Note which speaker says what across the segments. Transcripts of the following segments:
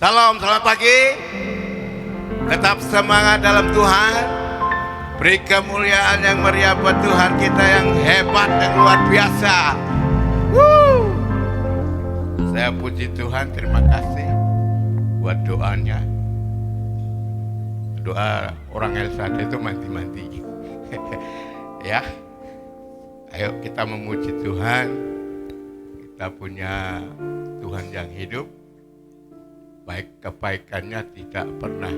Speaker 1: Salam, selamat pagi. Tetap semangat dalam Tuhan. Beri kemuliaan yang meriah buat Tuhan kita yang hebat, yang luar biasa. Saya puji Tuhan, terima kasih buat doanya. Doa orang El Shaddai itu mati-mati. Ya, ayo kita memuji Tuhan. Kita punya Tuhan yang hidup. Baik kebaikannya tidak pernah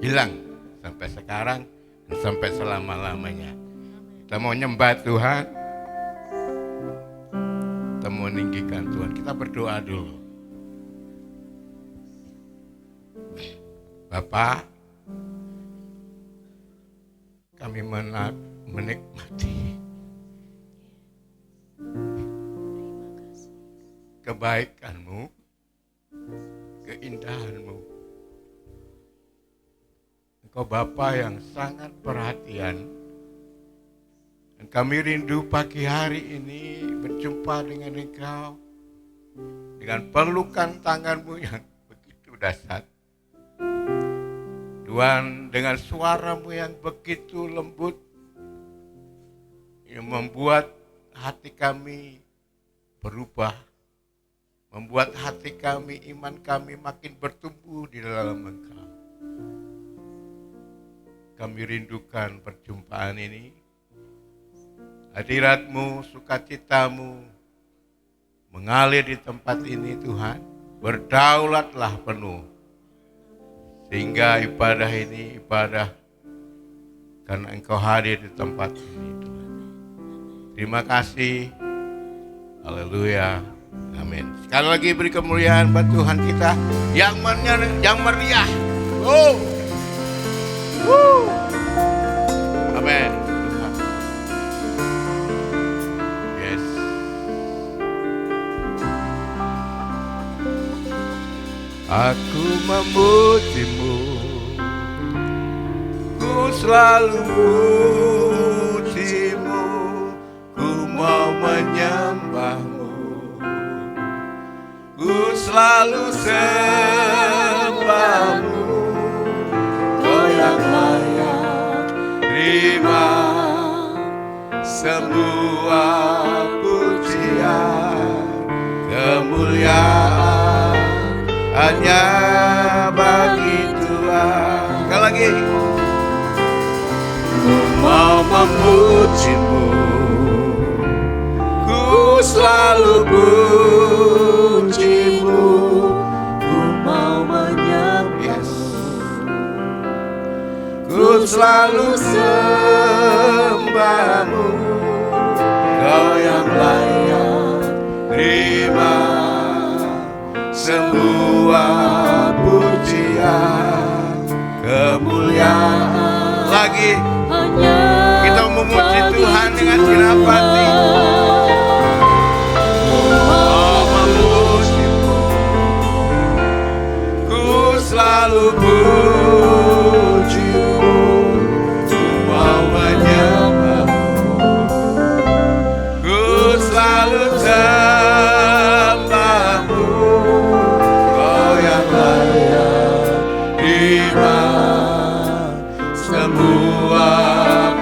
Speaker 1: hilang sampai sekarang dan sampai selama-lamanya. Kita mau nyembah Tuhan, kita mau meninggikan Tuhan. Kita berdoa dulu. Bapa, kami menikmati kebaikan-Mu, keindahan-Mu. Engkau Bapa yang sangat perhatian. Dan kami rindu pagi hari ini berjumpa dengan Engkau. Dengan pelukan tangan-Mu yang begitu dahsyat. Tuhan, dengan suara-Mu yang begitu lembut. Yang membuat hati kami berubah. Membuat hati kami, iman kami makin bertumbuh di dalam Engkau. Kami rindukan perjumpaan ini. Hadirat-Mu, sukacita-Mu mengalir di tempat ini Tuhan. Berdaulatlah penuh. Sehingga ibadah ini ibadah karena Engkau hadir di tempat ini Tuhan. Terima kasih. Haleluya. Amin. Sekali lagi beri kemuliaan buat Tuhan kita yang meriah. Amin. Yes. Aku memuji-Mu, ku selalu muji-Mu, ku mau menyembah-Mu. Ku selalu sembah-Mu, Kau yang layak terima semua pujian, kemuliaan hanya bagi Tuhan. Sekali lagi. Ku mau memuji-Mu, ku selalu puji-Mu, ku mau menyembah. Ku selalu sembah-Mu, Kau yang layak terima semua pujian, kemuliaan. Lagi kita memuji Tuhan dengan segenap hati. Selalu puji-Mu, ku mau menyembah-Mu, ku selalu sembah-Mu, Kau yang layak terima semua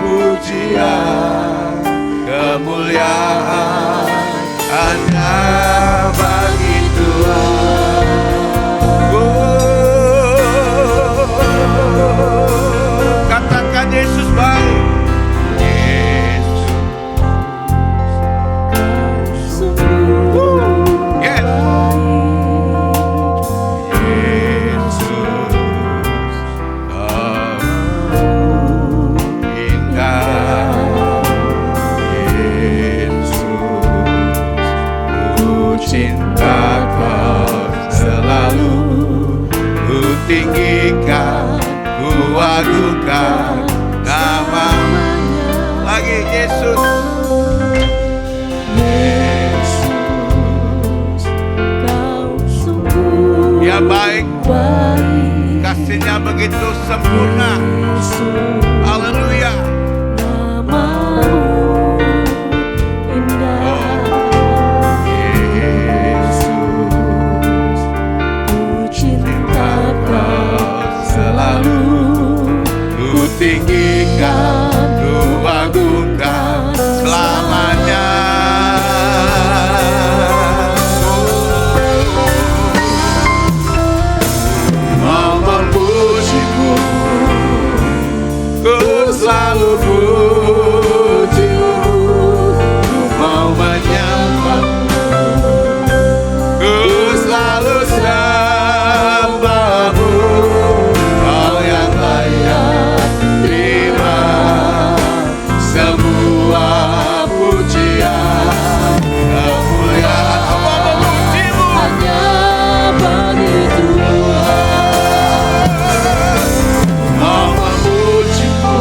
Speaker 1: pujian, kemuliaan hanya bagi Tuhan. Katakan Yesus baik. Yesus, yes. Yesus, Kau indah. Yesus, ku cinta Kau selalu, ku tinggikan, ku agungkan nama-Mu. Lagi Yesus. Yesus, Kau sungguh ya baik, kasih-Nya begitu sempurna. Haleluya. Nama-Mu indah. Yesus, ku cinta tinggikan, ku agungkan selamanya. Mau memujimu, ku selalu pujimu, ku mau menyembahmu, ku selalu sembahmu. Kau yang layak terima semua pujian, kemuliaan. Mau memujimu,
Speaker 2: hanya bagi Tuhan.
Speaker 1: mau memujimu,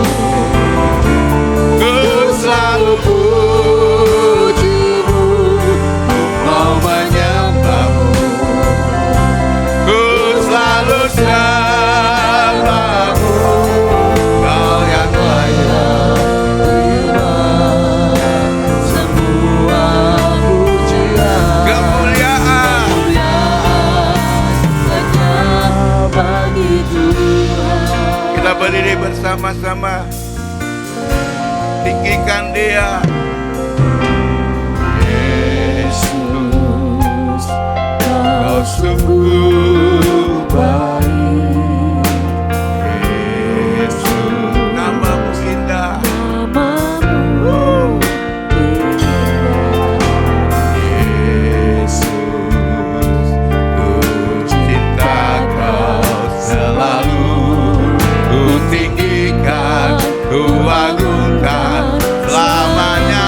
Speaker 1: ku selalu pujimu, mau menyembahmu, ku selalu sembahmu. Kau yang layak
Speaker 2: Terima semua pujian,
Speaker 1: kemuliaan.
Speaker 2: hanya bagi Tuhan.
Speaker 1: Kita berdiri bersama-sama, tinggikan Dia. Yesus, Kau sungguh baik. Yesus, namamu indah.
Speaker 2: Namamu
Speaker 1: Yesus, ku cinta Kau selalu, ku tinggikan, ku agungkan selamanya.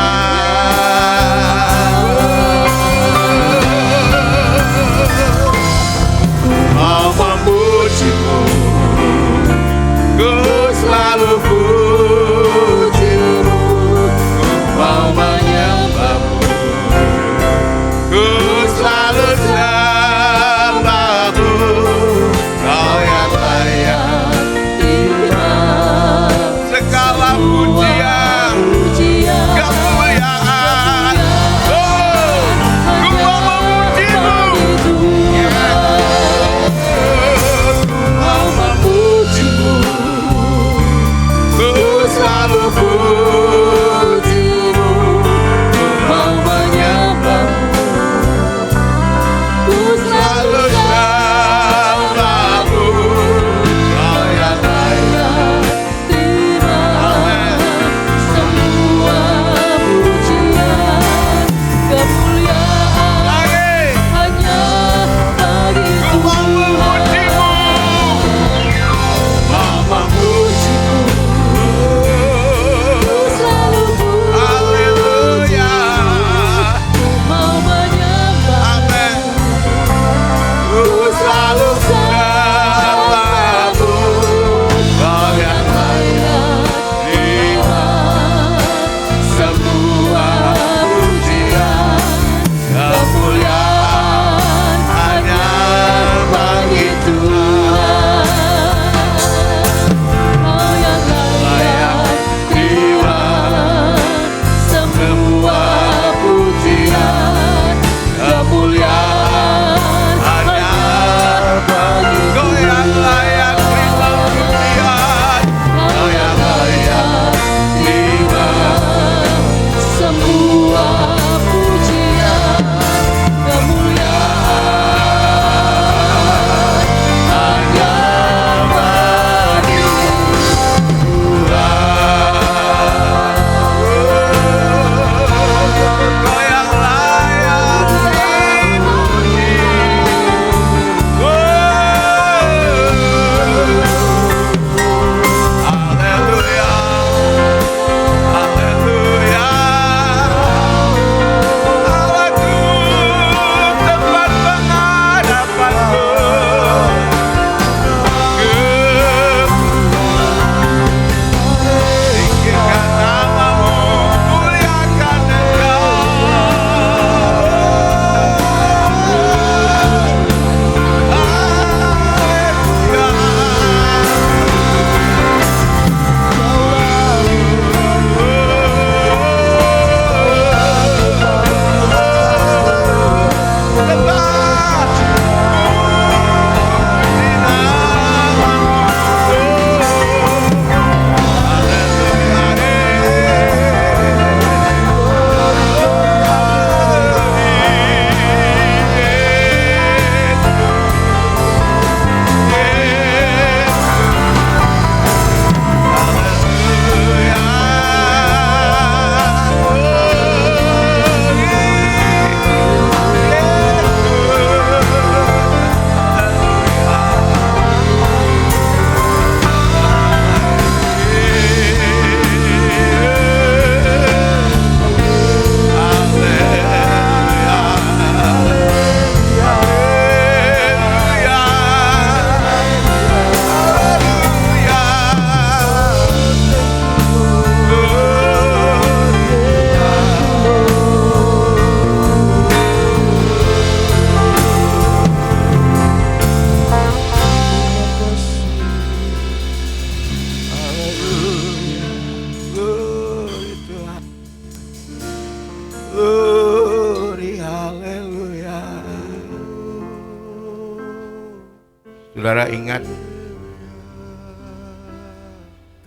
Speaker 1: Saudara ingat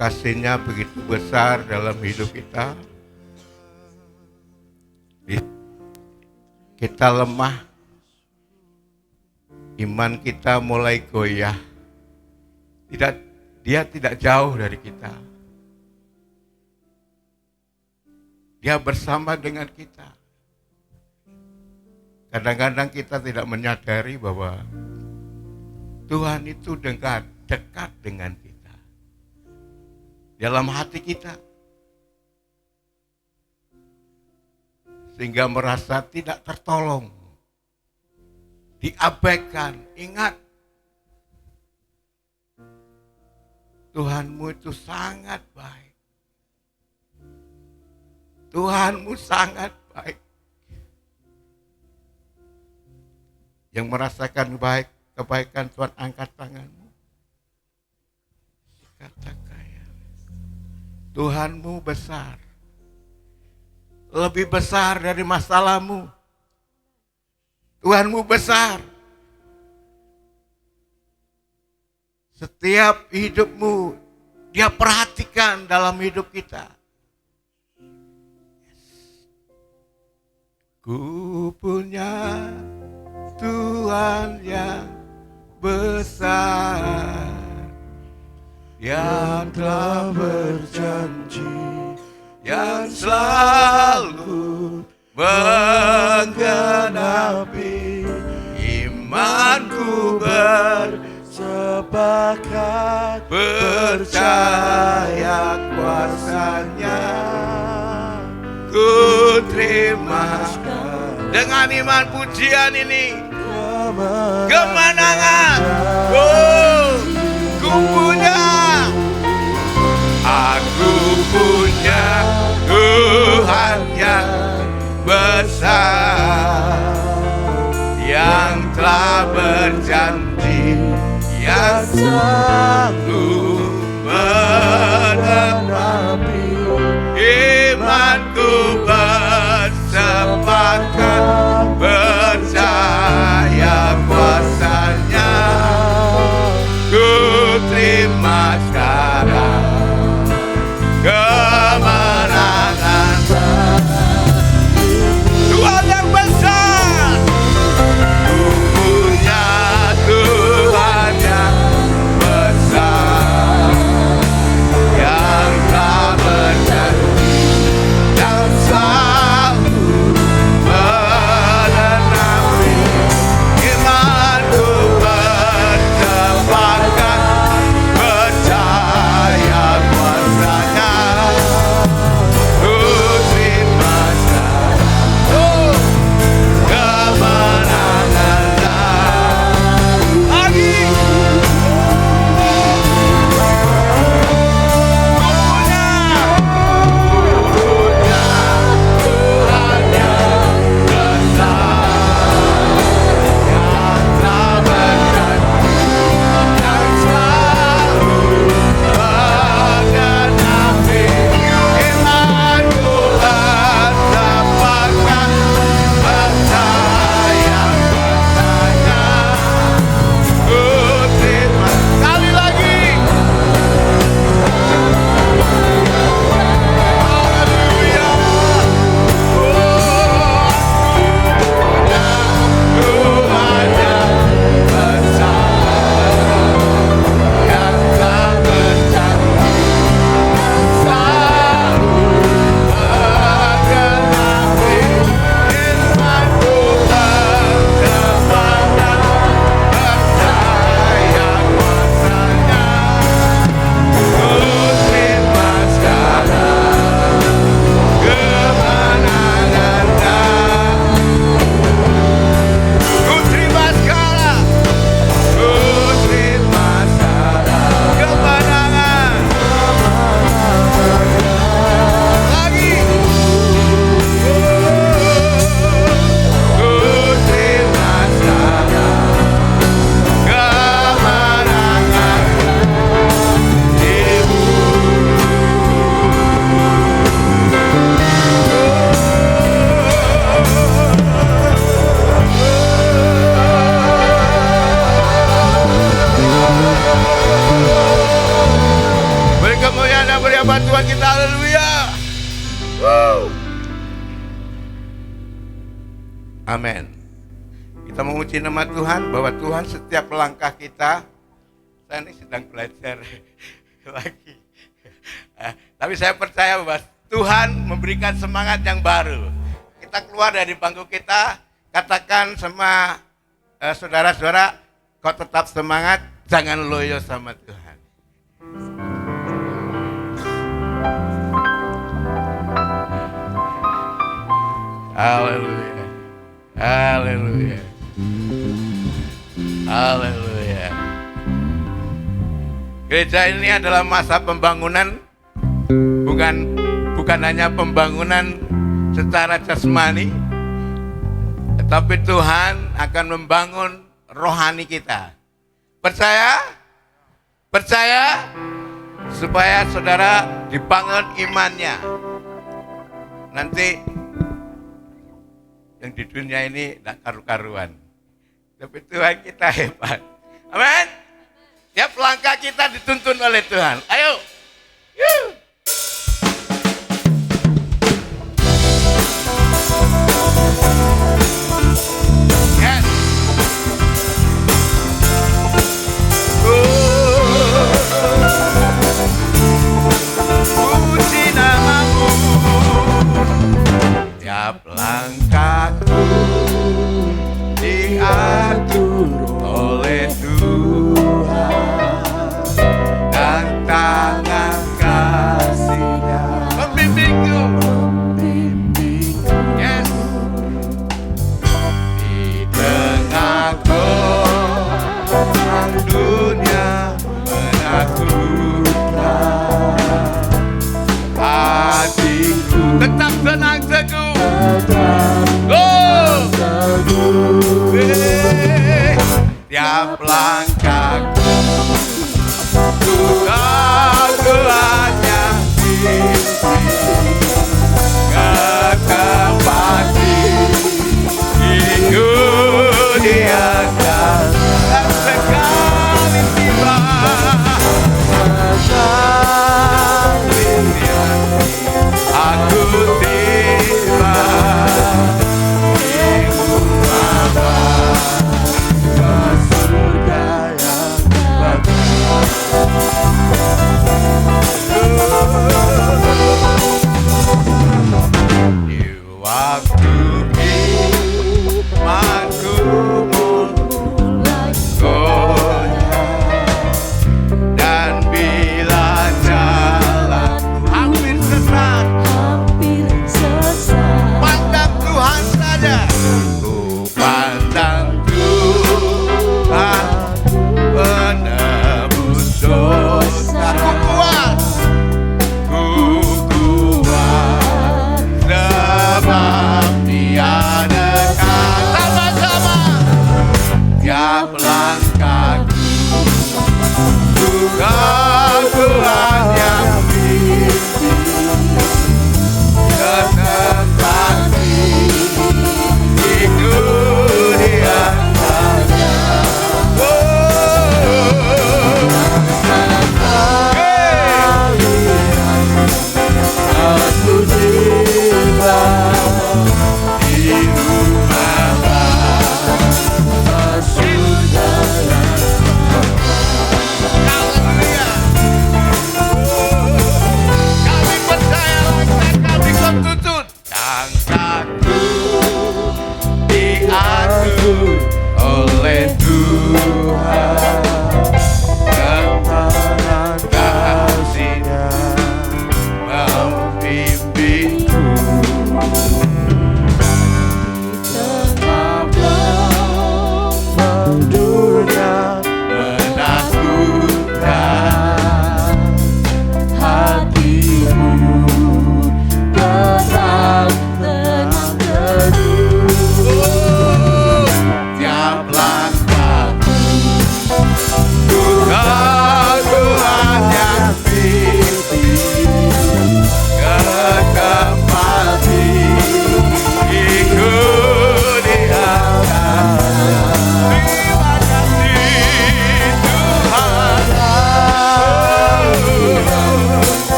Speaker 1: kasih-Nya begitu besar dalam hidup kita. Kita lemah, iman kita mulai goyah. Dia tidak jauh dari kita. Dia bersama dengan kita. Kadang-kadang kita tidak menyadari bahwa Tuhan itu dekat dengan kita. Dalam hati kita. Sehingga merasa tidak tertolong. Diabaikan. Ingat. Tuhanmu itu sangat baik. Tuhanmu sangat baik. Yang merasakan kebaikan Tuhan, angkat tanganmu. Katakan, Tuhanmu besar. Lebih besar dari masalahmu. Tuhanmu besar. Setiap hidupmu, Dia perhatikan dalam hidup kita. Ku punya Tuhan yang besar, yang telah berjanji, yang selalu menggenapi imanku bersepakat percaya kuasa-Nya. Ku terima dengan iman pujian ini kemenangan. Ku punya, aku punya Tuhan yang besar, yang telah berjanji, yang selalu menepapi imanku bersepakat percaya kuasa-Nya. Ku terima sekarang kemenangan. Tuhan yang besar. Ku punya Tuhan yang besar, yang telah berjanji, yang selalu menenapi imanku bersepakat percaya Amin. Kita memuji nama Tuhan bahwa Tuhan setiap langkah kita. Saya ini sedang belajar lagi. Tapi saya percaya bahwa Tuhan memberikan semangat yang baru. Kita keluar dari bangku kita, katakan sama saudara-saudara, kau tetap semangat, jangan loyo sama Tuhan. Haleluya. Haleluya. Haleluya. Gereja ini adalah masa pembangunan, bukan hanya pembangunan secara jasmani, tetapi Tuhan akan membangun rohani kita. Percaya? Percaya? Supaya saudara dibangun imannya. Nanti yang di dunia ini tidak karu-karuan. Tapi Tuhan kita hebat. Amin. Tiap langkah kita dituntun oleh Tuhan. Ayo. Yuh. Yes. Puji namamu. Tiap langkahku diatur oleh Tuhan dan tangan kasih-Nya membimbingku. Yes. Di tengah goncang dunia menakutkan, hatiku tetap tenang teguh. Tiap langkahku aku hanya mimpi ke tempat ikut Dia dan sekali tiba aku tiba di rumah Bapa, ke surga yang bagus. Di waktu imanku mulai goyah, dan bila jalanku hampir sesat, pandang Tuhan saja. Ku pandang Tuhan menebus dosa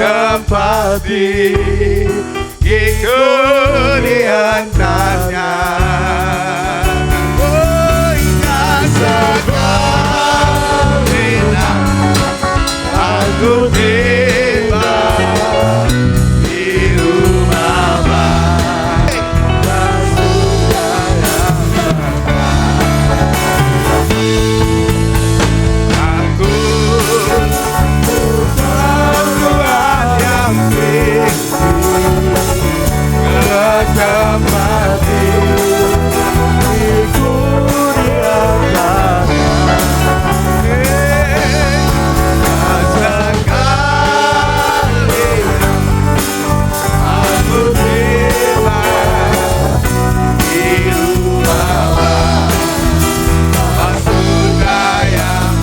Speaker 1: tempati ikut di antaranya. Oh, ingat sekali aku tiba di rumah baik. Aku Tuhan yang tinggi ke tempat ikut di antaranya. Sekali aku tiba di rumah surga yang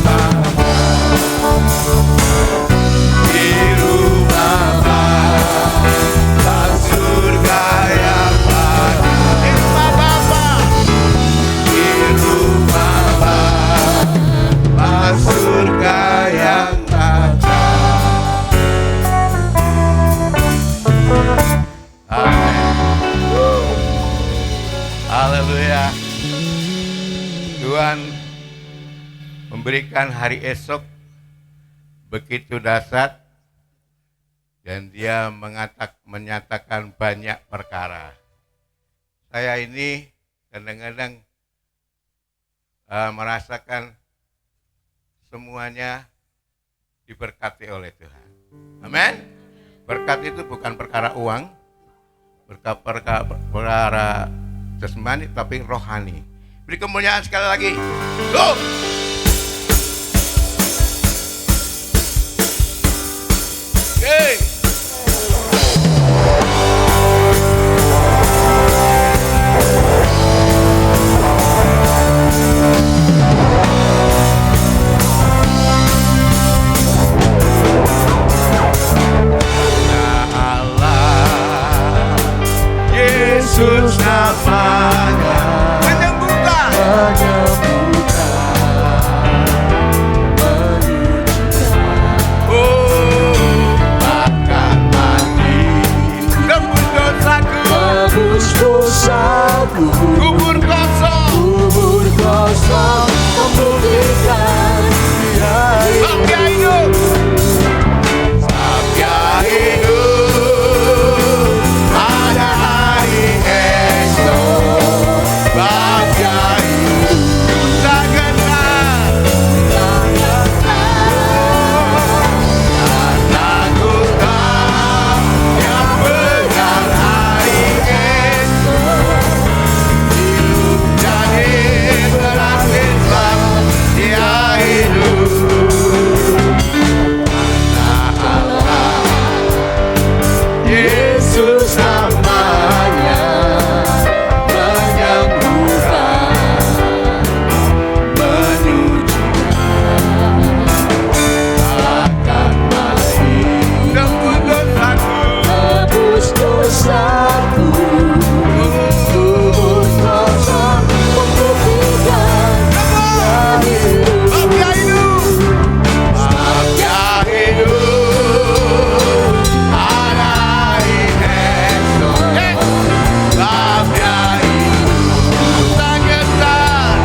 Speaker 1: di rumah surga yang di rumah Bapa, di rumah surga yang ada. Amin. Haleluya. Tuhan memberikan hari esok begitu dahsyat dan Dia menyatakan banyak perkara. Saya ini kadang-kadang merasakan semuanya diberkati oleh Tuhan. Amin. Berkat itu bukan perkara uang, perkara jasmani, tapi rohani. Beri kemuliaan sekali lagi. Go! Hey! Yesus namanya menyembuhkan, oh bahkan mati tebus dosaku, kubur kosong membuktikan Dia hidup, Dia hidup, ada hari esok, Dia hidup, tak gentar, karena ku tahu yang benar hari esok, hidup jadi berarti selamat, Dia hidup. Yesus namanya menyembuhkan, menyucikan, akan mati tebus dosaku, kubur kosong membuktikan Dia hidup, Dia hidup, ada hari esok, Dia hidup, tak gentar,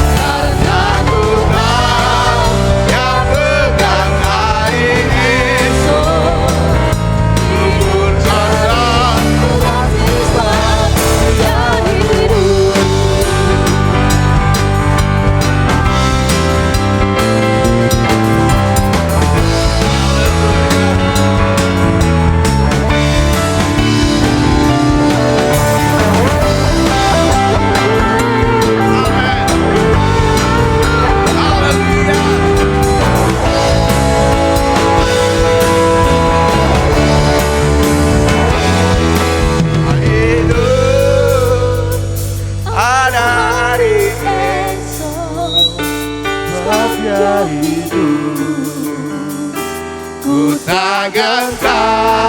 Speaker 1: karena ku tahu yang pegang hari esok, kubur kosong
Speaker 2: Dia hidup.
Speaker 1: ada hari Dia hidup, ku tak gentar.